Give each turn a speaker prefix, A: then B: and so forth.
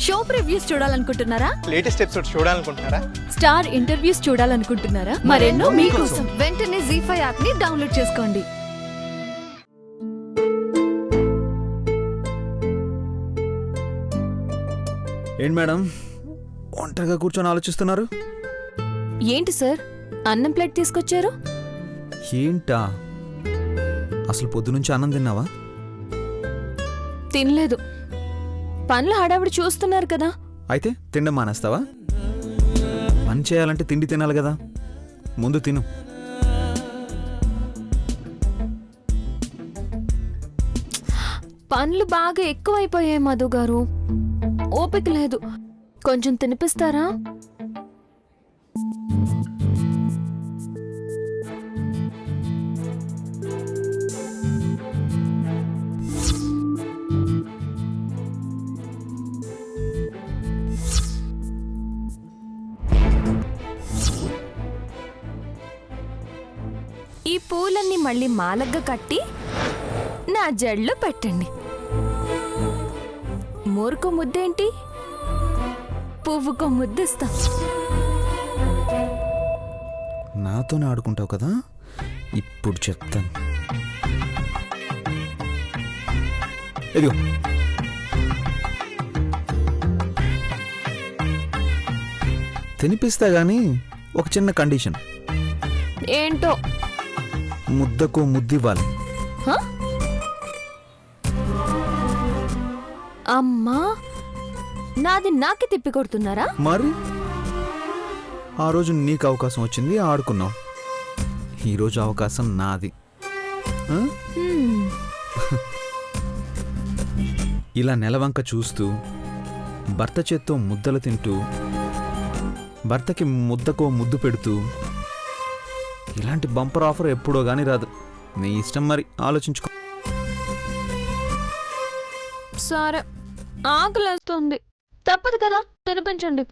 A: Show previews చూడాలనుకుంటున్నారా?
B: Latest episode చూడాలనుకుంటున్నారా?
A: Star interviews చూడాలనుకుంటున్నారా? మరెన్నో మీకోసం వెంటనే ZEE5 యాప్ ని డౌన్లోడ్ చేసుకోండి.
C: ఏంటి మేడం ఒంటరిగా కూర్చొని ఆలోచిస్తున్నారు?
A: ఏంటి సార్ అన్నం ప్లేట్ తీసుకొచ్చారు?
C: ఏంటా అసలు పొద్దునుంచి అన్నం తిన్నావా?
A: తినలేదు. పనులు హడావిడి చూస్తున్నారు కదా.
C: అయితే తిండం మానేస్తావా? పని చేయాలంటే తిండి తినాలి కదా, ముందు తిను.
A: పనులు బాగా ఎక్కువైపోయాయి మధు గారు, ఓపిక లేదు. కొంచెం తినిపిస్తారా? ఈ పూలన్నీ మళ్ళీ మాలగ్గా కట్టి నా జడ్లో పెట్టండి. మోరుకో ముద్దేంటి, పువ్వుకో ముద్దిస్తా.
C: నాతోనే ఆడుకుంటావు కదా, ఇప్పుడు చెప్తాను. ఇదిగో తినిపిస్తా గానీ ఒక చిన్న కండిషన్.
A: ఏంటో?
C: ముద్దకు ముద్దివ్వాలి.
A: అమ్మా, నాది నాకే తిప్పి కొడుతున్నారా?
C: మరి ఆ రోజు నీకు అవకాశం వచ్చింది, ఆడుకున్నావు. ఈరోజు అవకాశం నాది. ఇలా నెలవంక చూస్తూ, భర్త చేత్తో ముద్దలు తింటూ, భర్తకి ముద్దకో ముద్దు పెడుతూ, ఇలాంటి బంపర్ ఆఫర్ ఎప్పుడో గానీ రాదు. నీ ఇష్టం, మరి ఆలోచించుకో.
A: సరే, ఆకలేస్తుంది, తప్పదు కదా, తినిపించండి.